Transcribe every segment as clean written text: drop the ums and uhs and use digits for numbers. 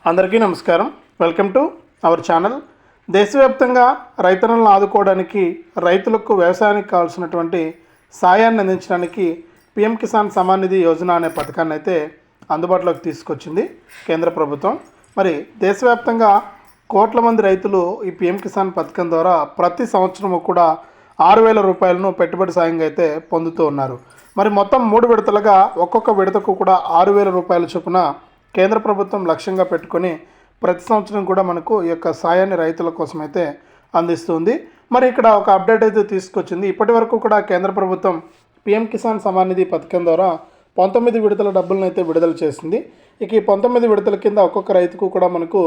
అందరికీ నమస్కారం. Welcome to our channel. దేశవ్యాప్తంగా రైతన్నలను ఆదుకోవడానికి, రైతులకు వ్యవసాయానికి కావాల్సినటువంటి సాయాన్ని అందించడానికి పీఎం కిసాన్ సమ్మాన్ నిధి యోజన అనే పథకాన్ని అయితే అందుబాటులోకి తీసుకొచ్చింది కేంద్ర ప్రభుత్వం. మరి దేశవ్యాప్తంగా కోట్ల మంది రైతులు ఈ పీఎం కిసాన్ పథకం ద్వారా ప్రతి సంవత్సరము కూడా 6,000 రూపాయలను పెట్టుబడి సాయంగా అయితే పొందుతూ ఉన్నారు. మరి మొత్తం 3 విడతలుగా ఒక్కొక్క విడతకు కూడా 6,000 రూపాయల చొప్పున కేంద్ర ప్రభుత్వం లక్ష్యంగా పెట్టుకొని ప్రతి సంవత్సరం కూడా మనకు ఈ యొక్క సాయాన్ని రైతుల కోసం అయితే అందిస్తుంది. మరి ఇక్కడ ఒక అప్డేట్ అయితే తీసుకొచ్చింది. ఇప్పటి వరకు కూడా కేంద్ర ప్రభుత్వం పీఎం కిసాన్ సమ్మాన్ నిధి పథకం ద్వారా 19 విడతల డబ్బులను అయితే విడుదల చేసింది. ఇక ఈ 19 విడతల కింద ఒక్కొక్క రైతుకు కూడా మనకు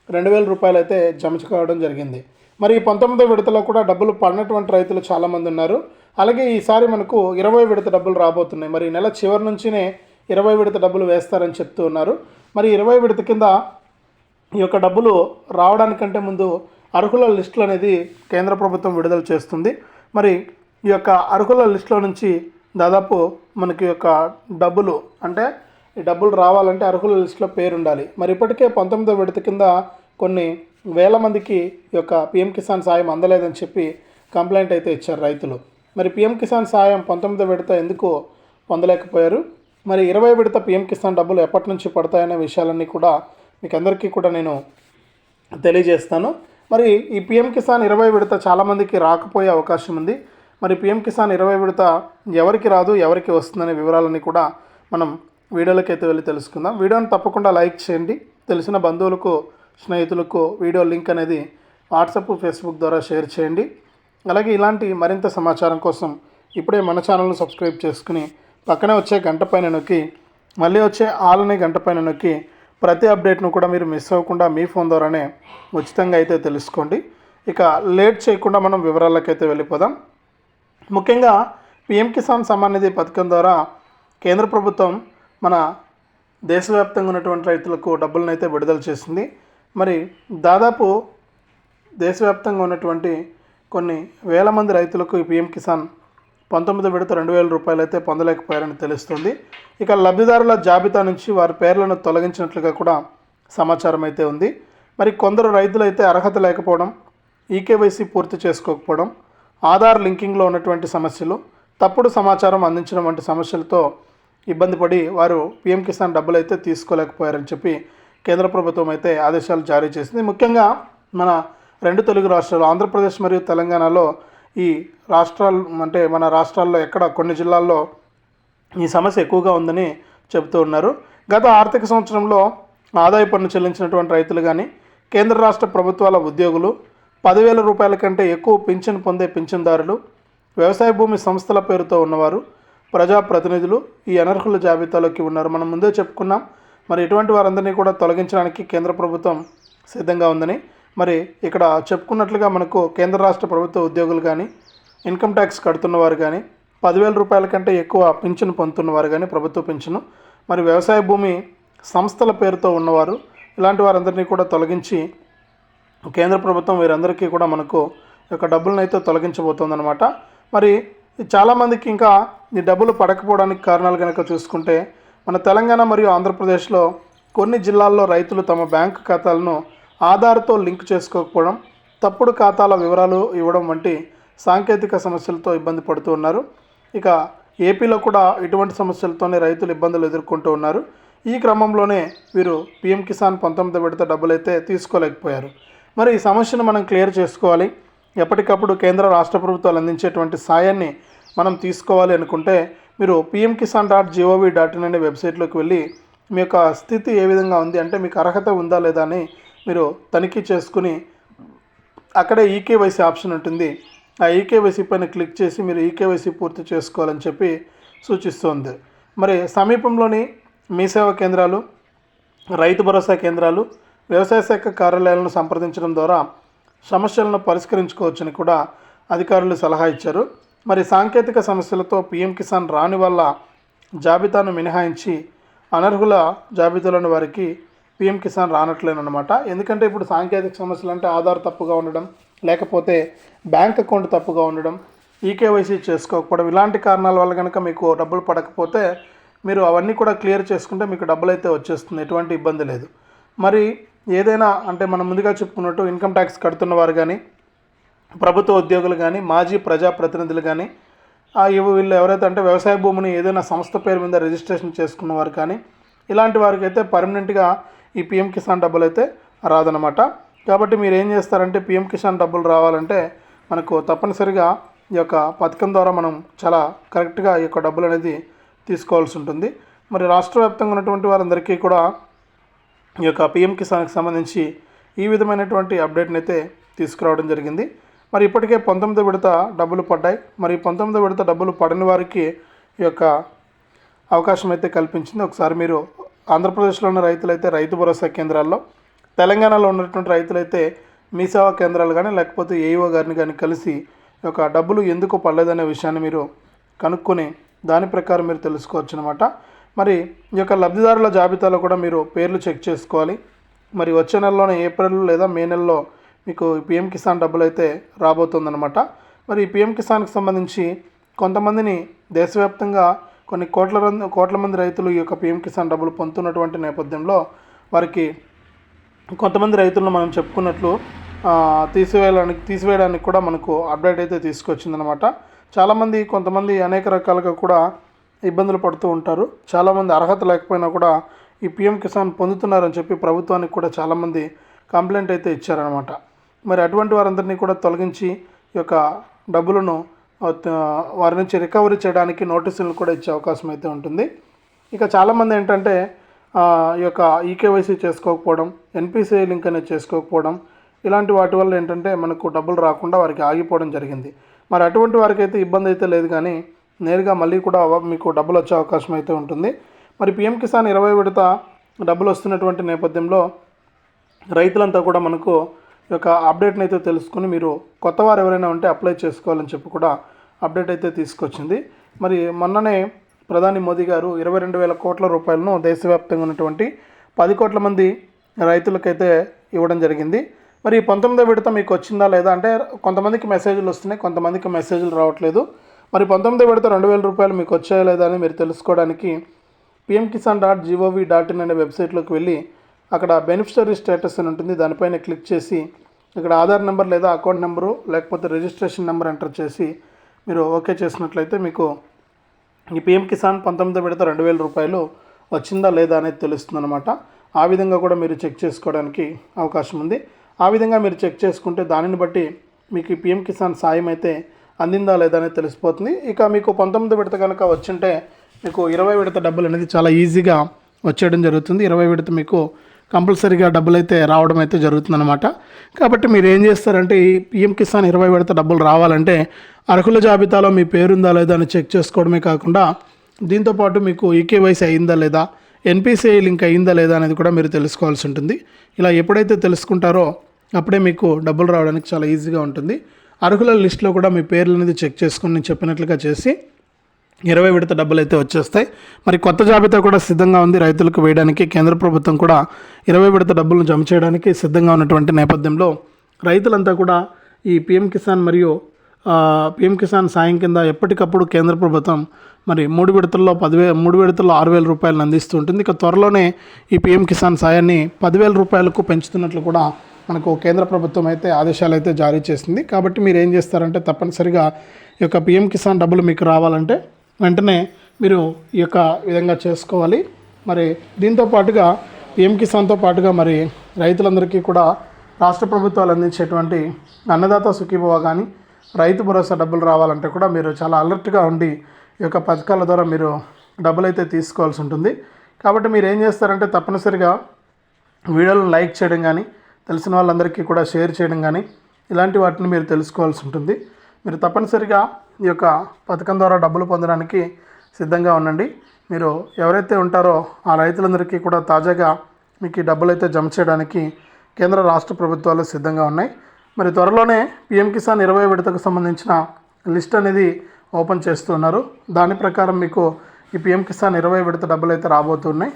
2,000 రూపాయలు అయితే జమ కావడం జరిగింది. మరి ఈ 19 విడతలో కూడా డబ్బులు పడినటువంటి రైతులు చాలామంది ఉన్నారు. అలాగే ఈసారి మనకు 20 విడత డబ్బులు రాబోతున్నాయి. మరి నెల చివరి నుంచినే 20 విడత డబ్బులు వేస్తారని చెప్తూ ఉన్నారు. మరి 20 విడత కింద ఈ యొక్క డబ్బులు రావడానికంటే ముందు అర్హుల లిస్టులు అనేది కేంద్ర ప్రభుత్వం విడుదల చేస్తుంది. మరి ఈ యొక్క అర్హుల లిస్టులో నుంచి దాదాపు మనకి యొక్క డబ్బులు అంటే ఈ డబ్బులు రావాలంటే అర్హుల లిస్టులో పేరు ఉండాలి. మరి ఇప్పటికే 19వ విడత కింద కొన్ని వేల మందికి ఈ యొక్క పీఎం కిసాన్ సాయం అందలేదని చెప్పి కంప్లైంట్ అయితే ఇచ్చారు రైతులు. మరి పీఎం కిసాన్ సాయం 19వ విడత ఎందుకు పొందలేకపోయారు, మరి 20 విడత పీఎం కిసాన్ డబ్బులు ఎప్పటి నుంచి పడతాయనే విషయాలన్నీ కూడా మీకు అందరికీ కూడా నేను తెలియజేస్తాను. మరి ఈ పీఎం కిసాన్ 20 విడత చాలామందికి రాకపోయే అవకాశం ఉంది. మరి పీఎం కిసాన్ 20 విడత ఎవరికి రాదు, ఎవరికి వస్తుందనే వివరాలన్నీ కూడా మనం వీడియోలోకి అయితే వెళ్ళి తెలుసుకుందాం. వీడియోని తప్పకుండా లైక్ చేయండి. తెలిసిన బంధువులకు, స్నేహితులకు వీడియో లింక్ అనేది వాట్సాప్, ఫేస్బుక్ ద్వారా షేర్ చేయండి. అలాగే ఇలాంటి మరింత సమాచారం కోసం ఇప్పుడే మన ఛానల్ను సబ్స్క్రైబ్ చేసుకుని పక్కనే వచ్చే గంట పైన నొక్కి మళ్ళీ వచ్చే ఆల్ అనే గంట పైన నొక్కి ప్రతి అప్డేట్ను కూడా మీరు మిస్ అవ్వకుండా మీ ఫోన్ ద్వారానే ఉచితంగా అయితే తెలుసుకోండి. ఇక లేట్ చేయకుండా మనం వివరాలకైతే వెళ్ళిపోదాం. ముఖ్యంగా పీఎం కిసాన్ సమ్మాన్ నిధి పథకం ద్వారా కేంద్ర ప్రభుత్వం మన దేశవ్యాప్తంగా ఉన్నటువంటి రైతులకు డబ్బులను అయితే విడుదల చేసింది. మరి దాదాపు దేశవ్యాప్తంగా ఉన్నటువంటి కొన్ని వేల మంది రైతులకు ఈ పీఎం కిసాన్ 19వ విడత 2,000 రూపాయలు అయితే పొందలేకపోయారని తెలుస్తుంది. ఇక లబ్ధిదారుల జాబితా నుంచి వారి పేర్లను తొలగించినట్లుగా కూడా సమాచారం అయితే ఉంది. మరి కొందరు రైతులు అయితే అర్హత లేకపోవడం, ఈకేవైసీ పూర్తి చేసుకోకపోవడం, ఆధార్ లింకింగ్లో ఉన్నటువంటి సమస్యలు, తప్పుడు సమాచారం అందించడం వంటి సమస్యలతో ఇబ్బంది పడి వారు పీఎం కిసాన్ డబ్బులు అయితే తీసుకోలేకపోయారని చెప్పి కేంద్ర ప్రభుత్వం అయితే ఆదేశాలు జారీ చేసింది. ముఖ్యంగా మన 2 తెలుగు రాష్ట్రాలు ఆంధ్రప్రదేశ్ మరియు తెలంగాణలో ఈ రాష్ట్రాలు అంటే మన రాష్ట్రాల్లో ఎక్కడ కొన్ని జిల్లాల్లో ఈ సమస్య ఎక్కువగా ఉందని చెబుతూ ఉన్నారు. గత ఆర్థిక సంవత్సరంలో ఆదాయ పన్ను చెల్లించినటువంటి రైతులు కానీ, కేంద్ర రాష్ట్ర ప్రభుత్వాల ఉద్యోగులు, 10,000 రూపాయల కంటే ఎక్కువ పింఛను పొందే పింఛన్దారులు, వ్యవసాయ భూమి సంస్థల పేరుతో ఉన్నవారు, ప్రజాప్రతినిధులు ఈ అనర్హుల జాబితాలోకి ఉన్నారు. మనం ముందే చెప్పుకున్నాం. మరి ఇటువంటి వారందరినీ కూడా తొలగించడానికి కేంద్ర ప్రభుత్వం సిద్ధంగా ఉందని. మరి ఇక్కడ చెప్పుకున్నట్లుగా మనకు కేంద్ర రాష్ట్ర ప్రభుత్వ ఉద్యోగులు కానీ, ఇన్కమ్ ట్యాక్స్ కడుతున్నవారు కానీ, 10,000 రూపాయల కంటే ఎక్కువ పింఛను పొందుతున్నవారు కానీ, ప్రభుత్వ పింఛను, మరి వ్యవసాయ భూమి సంస్థల పేరుతో ఉన్నవారు, ఇలాంటి వారందరినీ కూడా తొలగించి కేంద్ర ప్రభుత్వం వీరందరికీ కూడా మనకు యొక్క డబ్బులను అయితే తొలగించబోతోందనమాట. మరి చాలామందికి ఇంకా ఈ డబ్బులు పడకపోవడానికి కారణాలు కనుక చూసుకుంటే మన తెలంగాణ మరియు ఆంధ్రప్రదేశ్లో కొన్ని జిల్లాల్లో రైతులు తమ బ్యాంకు ఖాతాలను ఆధార్తో లింక్ చేసుకోకపోవడం, తప్పుడు ఖాతాల వివరాలు ఇవ్వడం వంటి సాంకేతిక సమస్యలతో ఇబ్బంది పడుతూ ఉన్నారు. ఇక ఏపీలో కూడా ఇటువంటి సమస్యలతోనే రైతులు ఇబ్బందులు ఎదుర్కొంటూ ఉన్నారు. ఈ క్రమంలోనే వీరు పీఎం కిసాన్ 19వ విడత డబ్బులైతే తీసుకోలేకపోయారు. మరి ఈ సమస్యను మనం క్లియర్ చేసుకోవాలి. ఎప్పటికప్పుడు కేంద్ర రాష్ట్ర ప్రభుత్వాలు అందించేటువంటి సాయాన్ని మనం తీసుకోవాలి అనుకుంటే మీరు pmkisan.gov.in అనే వెబ్సైట్లోకి వెళ్ళి మీ యొక్క స్థితి ఏ విధంగా ఉంది అంటే మీకు అర్హత ఉందా లేదా అని మీరు తనిఖీ చేసుకుని అక్కడే ఈకేవైసీ ఆప్షన్ ఉంటుంది. ఆ ఈకేవైసీ పైన క్లిక్ చేసి మీరు ఈకేవైసీ పూర్తి చేసుకోవాలని చెప్పి సూచిస్తుంది. మరి సమీపంలోని మీ సేవా కేంద్రాలు, రైతు భరోసా కేంద్రాలు, వ్యవసాయ శాఖ కార్యాలయాలను సంప్రదించడం ద్వారా సమస్యలను పరిష్కరించుకోవచ్చని కూడా అధికారులు సలహా ఇచ్చారు. మరి సాంకేతిక సమస్యలతో పీఎం కిసాన్ రాని వాళ్ళ జాబితాను మినహాయించి అనర్హుల జాబితాలోని వారికి పీఎం కిసాన్ రానట్లేనమాట. ఎందుకంటే ఇప్పుడు సాంకేతిక సమస్యలు అంటే ఆధార్ తప్పుగా ఉండడం, లేకపోతే బ్యాంక్ అకౌంట్ తప్పుగా ఉండడం, ఈకేవైసీ చేసుకోకపోవడం, ఇలాంటి కారణాల వల్ల కనుక మీకు డబ్బులు పడకపోతే మీరు అవన్నీ కూడా క్లియర్ చేసుకుంటే మీకు డబ్బులు అయితే వచ్చేస్తుంది, ఎటువంటి ఇబ్బంది లేదు. మరి ఏదైనా అంటే మనం ముందుగా చెప్పుకున్నట్టు ఇన్కమ్ ట్యాక్స్ కడుతున్న వారు కానీ, ప్రభుత్వ ఉద్యోగులు కానీ, మాజీ ప్రజాప్రతినిధులు కానీ, వీళ్ళు ఎవరైతే అంటే వ్యవసాయ భూమిని ఏదైనా సంస్థ పేరు మీద రిజిస్ట్రేషన్ చేసుకున్న వారు కానీ, ఇలాంటి వారికి అయితే పర్మనెంట్గా ఈ పిఎం కిసాన్ డబ్బులు అయితే రాదనమాట. కాబట్టి మీరు ఏం చేస్తారంటే పిఎం కిసాన్ డబ్బులు రావాలంటే మనకు తప్పనిసరిగా ఈ యొక్క పథకం ద్వారా మనం చాలా కరెక్ట్గా ఈ యొక్క డబ్బులు అనేది తీసుకోవాల్సి ఉంటుంది. మరి రాష్ట్ర వ్యాప్తంగా ఉన్నటువంటి వారందరికీ కూడా ఈ యొక్క పిఎం కిసాన్కి సంబంధించి ఈ విధమైనటువంటి అప్డేట్ని అయితే తీసుకురావడం జరిగింది. మరి ఇప్పటికే 19వ విడత డబ్బులు పడ్డాయి. మరి 19వ విడత డబ్బులు పడని వారికి ఈ యొక్క అవకాశం అయితే కల్పించింది. ఒకసారి మీరు ఆంధ్రప్రదేశ్లో ఉన్న రైతులైతే రైతు భరోసా కేంద్రాల్లో, తెలంగాణలో ఉన్నటువంటి రైతులైతే మీ సేవా కేంద్రాలు కానీ లేకపోతే ఏఈఓ గారిని కానీ కలిసి ఈ యొక్క డబ్బులు ఎందుకు పడలేదనే విషయాన్ని మీరు కనుక్కొని దాని ప్రకారం మీరు తెలుసుకోవచ్చు అనమాట. మరి ఈ యొక్క లబ్ధిదారుల జాబితాలో కూడా మీరు పేర్లు చెక్ చేసుకోవాలి. మరి వచ్చే నెలలోనే ఏప్రిల్ లేదా మే నెలలో మీకు పిఎం కిసాన్ డబ్బులు అయితే రాబోతుందన్నమాట. మరి ఈ పిఎం కిసాన్కి సంబంధించి కొంతమందిని దేశవ్యాప్తంగా కొన్ని కోట్ల మంది రైతులు ఈ యొక్క పిఎం కిసాన్ డబ్బులు పొందుతున్నటువంటి నేపథ్యంలో వారికి కొంతమంది రైతులను మనం చెప్పుకున్నట్లు తీసివేయడానికి కూడా మనకు అప్డేట్ అయితే తీసుకొచ్చిందనమాట. కొంతమంది అనేక రకాలుగా కూడా ఇబ్బందులు పడుతూ ఉంటారు. చాలామంది అర్హత లేకపోయినా కూడా ఈ పిఎం కిసాన్ పొందుతున్నారని చెప్పి ప్రభుత్వానికి కూడా చాలామంది కంప్లైంట్ అయితే ఇచ్చారనమాట. మరి అటువంటి వారందరినీ కూడా తొలగించి ఈ యొక్క డబ్బులను వారి నుంచి రికవరీ చేయడానికి నోటీసులను కూడా ఇచ్చే అవకాశం అయితే ఉంటుంది. ఇక చాలామంది ఏంటంటే ఈ యొక్క ఈకేవైసీ చేసుకోకపోవడం, ఎన్పిసిఐ లింక్ అనేది చేసుకోకపోవడం, ఇలాంటి వాటి వల్ల ఏంటంటే మనకు డబ్బులు రాకుండా వారికి ఆగిపోవడం జరిగింది. మరి అటువంటి వారికి అయితే ఇబ్బంది అయితే లేదు, కానీ నేరుగా మళ్ళీ కూడా మీకు డబ్బులు వచ్చే అవకాశం అయితే ఉంటుంది. మరి పిఎం కిసాన్ 20 విడత డబ్బులు వస్తున్నటువంటి నేపథ్యంలో రైతులంతా కూడా మనకు ఈ యొక్క అప్డేట్ని అయితే తెలుసుకుని మీరు కొత్త వారు ఎవరైనా ఉంటే అప్లై చేసుకోవాలని చెప్పి కూడా అప్డేట్ అయితే తీసుకొచ్చింది. మరి మొన్ననే ప్రధాని మోదీ గారు 22,000 కోట్ల రూపాయలను దేశవ్యాప్తంగా ఉన్నటువంటి 10 కోట్ల మంది రైతులకైతే ఇవ్వడం జరిగింది. మరి 19వ విడత మీకు వచ్చిందా లేదా అంటే కొంతమందికి మెసేజ్లు వస్తున్నాయి, కొంతమందికి మెసేజ్లు రావట్లేదు. మరి 19వ విడత 2,000 రూపాయలు మీకు వచ్చాయా లేదా అని మీరు తెలుసుకోవడానికి pmkisan.gov.in అనే వెబ్సైట్లోకి వెళ్ళి అక్కడ బెనిఫిషరీ స్టేటస్ అని ఉంటుంది, దానిపైన క్లిక్ చేసి ఇక్కడ ఆధార్ నెంబర్ లేదా అకౌంట్ నెంబరు లేకపోతే రిజిస్ట్రేషన్ నెంబర్ ఎంటర్ చేసి మీరు ఓకే చేసినట్లయితే మీకు ఈ పిఎం కిసాన్ 19వ విడత 2,000 రూపాయలు వచ్చిందా లేదా అనేది తెలుస్తుందన్నమాట. ఆ విధంగా కూడా మీరు చెక్ చేసుకోవడానికి అవకాశం ఉంది. ఆ విధంగా మీరు చెక్ చేసుకుంటే దానిని బట్టి మీకు ఈ పిఎం కిసాన్ సాయం అయితే అందిందా లేదా అనేది తెలిసిపోతుంది. ఇక మీకు 19వ విడత కనుక వచ్చింటే మీకు 20 విడత డబ్బులు అనేది చాలా ఈజీగా వచ్చేయడం జరుగుతుంది. 20 విడత మీకు కంపల్సరీగా డబ్బులు అయితే రావడం అయితే జరుగుతుందన్నమాట. కాబట్టి మీరు ఏం చేస్తారంటే ఈ పిఎం కిసాన్ 20 విడత డబ్బులు రావాలంటే అర్హుల జాబితాలో మీ పేరుందా లేదా అని చెక్ చేసుకోవడమే కాకుండా దీంతోపాటు మీకు ఈకేవైసీ అయిందా లేదా, ఎన్పిసిఐ లింక్ అయిందా లేదా అనేది కూడా మీరు తెలుసుకోవాల్సి ఉంటుంది. ఇలా ఎప్పుడైతే తెలుసుకుంటారో అప్పుడే మీకు డబ్బులు రావడానికి చాలా ఈజీగా ఉంటుంది. అర్హుల లిస్టులో కూడా మీ పేర్లు అనేది చెక్ చేసుకుని నేను చెప్పినట్లుగా చేసి 20 విడత డబ్బులు అయితే వచ్చేస్తాయి. మరి కొత్త జాబితా కూడా సిద్ధంగా ఉంది రైతులకు వేయడానికి. కేంద్ర ప్రభుత్వం కూడా 20 విడత డబ్బులను జమ చేయడానికి సిద్ధంగా ఉన్నటువంటి నేపథ్యంలో రైతులంతా కూడా ఈ పిఎం కిసాన్ మరియు పిఎం కిసాన్ సాయం కింద ఎప్పటికప్పుడు కేంద్ర ప్రభుత్వం మరి 3 విడతల్లో 6,000 రూపాయలను అందిస్తూ ఉంటుంది. ఇక త్వరలోనే ఈ పిఎం కిసాన్ సాయాన్ని 10,000 రూపాయలకు పెంచుతున్నట్లు కూడా మనకు కేంద్ర ప్రభుత్వం అయితే ఆదేశాలు అయితే జారీ చేసింది. కాబట్టి మీరు ఏం చేస్తారంటే తప్పనిసరిగా ఈ యొక్క పిఎం కిసాన్ డబ్బులు మీకు రావాలంటే వెంటనే మీరు ఈ యొక్క విధంగా చేసుకోవాలి. మరి దీంతో పాటుగా పిఎం కిసాన్తో పాటుగా మరి రైతులందరికీ కూడా రాష్ట్ర ప్రభుత్వాలు అందించేటువంటి అన్నదాత సుఖీభవ కానీ రైతు భరోసా డబ్బులు రావాలంటే కూడా మీరు చాలా అలర్ట్గా ఉండి ఈ యొక్క పథకాల ద్వారా మీరు డబ్బులు అయితే తీసుకోవాల్సి ఉంటుంది. కాబట్టి మీరు ఏం చేస్తారంటే తప్పనిసరిగా వీడియోలను లైక్ చేయడం కానీ, తెలిసిన వాళ్ళందరికీ కూడా షేర్ చేయడం కానీ ఇలాంటి వాటిని మీరు తెలుసుకోవాల్సి ఉంటుంది. మీరు తప్పనిసరిగా ఈ యొక్క పథకం ద్వారా డబ్బులు పొందడానికి సిద్ధంగా ఉండండి. మీరు ఎవరైతే ఉంటారో ఆ రైతులందరికీ కూడా తాజాగా మీకు ఈ డబ్బులు అయితే జమ చేయడానికి కేంద్ర రాష్ట్ర ప్రభుత్వాలు సిద్ధంగా ఉన్నాయి. మరి త్వరలోనే పిఎం కిసాన్ 20 విడతకు సంబంధించిన లిస్ట్ అనేది ఓపెన్ చేస్తున్నారు. దాని ప్రకారం మీకు ఈ పిఎం కిసాన్ 20 విడత డబ్బులు అయితే రాబోతున్నాయి.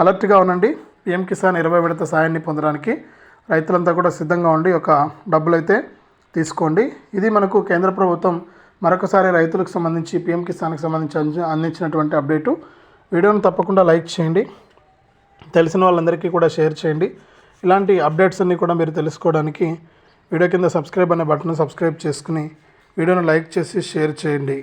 అలర్ట్గా ఉండండి. పిఎం కిసాన్ 20 విడత సాయాన్ని పొందడానికి రైతులంతా కూడా సిద్ధంగా ఉండి ఒక డబ్బులు అయితే తీసుకోండి. ఇది మనకు కేంద్ర ప్రభుత్వం మరొకసారి రైతులకు సంబంధించి పిఎం కిసాన్కి సంబంధించి అందించినటువంటి అప్డేటు. వీడియోను తప్పకుండా లైక్ చేయండి. తెలిసిన వాళ్ళందరికీ కూడా షేర్ చేయండి. ఇలాంటి అప్డేట్స్ అన్నీ కూడా మీరు తెలుసుకోవడానికి వీడియో కింద సబ్స్క్రైబ్ అనే బటన్ సబ్స్క్రైబ్ చేసుకుని వీడియోను లైక్ చేసి షేర్ చేయండి.